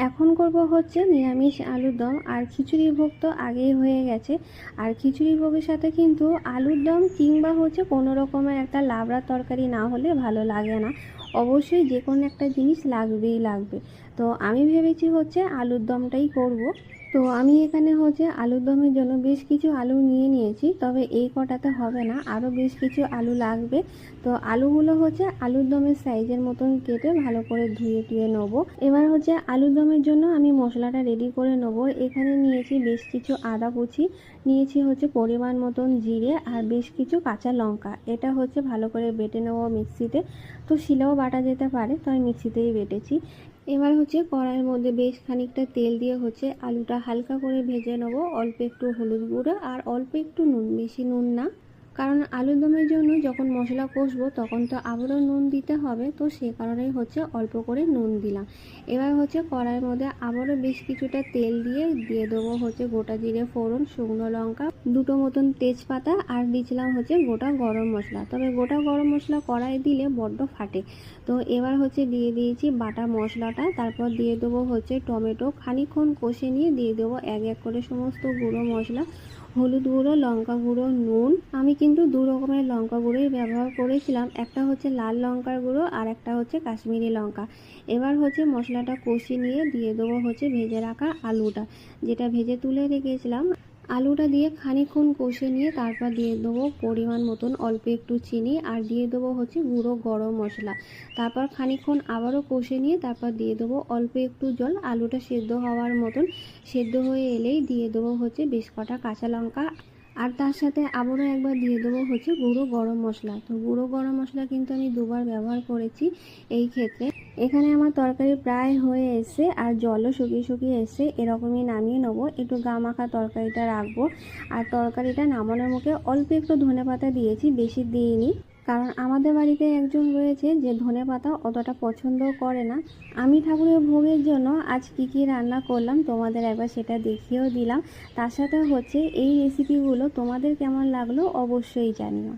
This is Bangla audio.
এখন করব হচ্ছে নিরামিষ আলুর দম। আর খিচুড়ি ভোগ তো আগেই হয়ে গেছে। আর খিচুড়ি ভোগের সাথে কিন্তু আলুর দম কিংবা হচ্ছে কোনো রকমের একটা লাবড়া তরকারি না হলে ভালো লাগে না। অবশ্যই যে কোনো একটা জিনিস লাগবেই লাগবে। তো আমি ভেবেছি হচ্ছে আলুর দমটাই করব। তো আমি এখানে হচ্ছে আলুর দমের জন্য বেশ কিছু আলু নিয়ে নিয়েছি, তবে এই কটাতে হবে না, আরও বেশ কিছু আলু লাগবে। তো আলুগুলো হচ্ছে আলুর দমের সাইজের মতন কেটে ভালো করে ধুয়ে টুয়ে নেবো। এবার হচ্ছে আলুর দমের জন্য আমি মশলাটা রেডি করে নেবো। এখানে নিয়েছি বেশ কিছু আদা কুচি, নিয়েছি হচ্ছে পরিমাণ মতন জিরে আর বেশ কিছু কাঁচা লঙ্কা। এটা হচ্ছে ভালো করে বেটে নেবো মিক্সিতে। তো শিলেও বাটা যেতে পারে, তো আমি মিক্সিতেই বেটেছি। এবার হচ্ছে কড়াইয়ের মধ্যে বেশ খানিকটা তেল দিয়ে হচ্ছে আলুটা হালকা করে ভেজে নেবো। অল্প একটু হলুদ গুঁড়ো আর অল্প একটু নুন, বেশি নুন না, কারণ আলুর দমের জন্য যখন মশলা কষবো তখন তো আবারও নুন দিতে হবে, তো সে কারণেই হচ্ছে অল্প করে নুন দিলাম। এবার হচ্ছে কড়াইয়ের মধ্যে আবারও বেশ কিছুটা তেল দিয়ে দিয়ে দেবো হচ্ছে গোটা জিরে ফোড়ন, শুকনো লঙ্কা, দুটো মতন তেজপাতা আর দিয়েছিলাম হচ্ছে গোটা গরম মশলা। তবে গোটা গরম মশলা কড়াই দিলে বড্ড ফাটে। তো এবার হচ্ছে দিয়ে দিয়েছি বাটা মশলাটা, তারপর দিয়ে দেবো হচ্ছে টমেটো, খানিকক্ষণ কষে নিয়ে দিয়ে দেবো এক এক করে সমস্ত গুঁড়ো মশলা, হলুদ গুঁড়ো, লঙ্কা গুঁড়ো, নুন। আমি কিন্তু দু রকমের লঙ্কা গুঁড়োই ব্যবহার করেছিলাম, একটা হচ্ছে লাল লঙ্কার গুঁড়ো আর একটা হচ্ছে কাশ্মীরি লঙ্কা। এবার হচ্ছে মশলাটা কষিয়ে নিয়ে দিয়ে দেবো হচ্ছে ভেজে রাখা আলুটা, যেটা ভেজে তুলে রেখেছিলাম। আলুটা দিয়ে খানিকক্ষণ কষে নিয়ে তারপর দিয়ে দেবো পরিমাণ মতন অল্প একটু চিনি আর দিয়ে দেবো হচ্ছে গুঁড়ো গরম মশলা। তারপর খানিকক্ষণ আবারও কষে নিয়ে তারপর দিয়ে দেবো অল্প একটু জল, আলুটা সেদ্ধ হওয়ার মতন। সেদ্ধ হয়ে এলেই দিয়ে দেবো হচ্ছে বেশ কটা কাঁচা লঙ্কা, আর তার সাথে আবারও একবার দিয়ে দেবো হচ্ছে গুঁড়ো গরম মশলা। তো গুঁড়ো গরম মশলা কিন্তু আমি দুবার ব্যবহার করেছি এই ক্ষেত্রে। এখানে আমার তরকারি প্রায় হয়ে এসছে আর জলও শুকিয়ে শুকিয়ে এসছে, এরকমই নামিয়ে নেবো। একটু গা মাখা তরকারিটা রাখবো। আর তরকারিটা নামানোর মুখে অল্প একটু ধনেপাতা দিয়েছি, বেশি দিইনি, কারণ আমাদের বাড়িতে একজন রয়েছে যে ধনেপাতা অতটা পছন্দ করে না। আমি ঠাকুরের ভোগের জন্য আজ কী কী রান্না করলাম তোমাদের একবার সেটা দেখিয়েও দিলাম। তার সাথে হচ্ছে এই রেসিপিগুলো তোমাদের কেমন লাগলো অবশ্যই জানিও।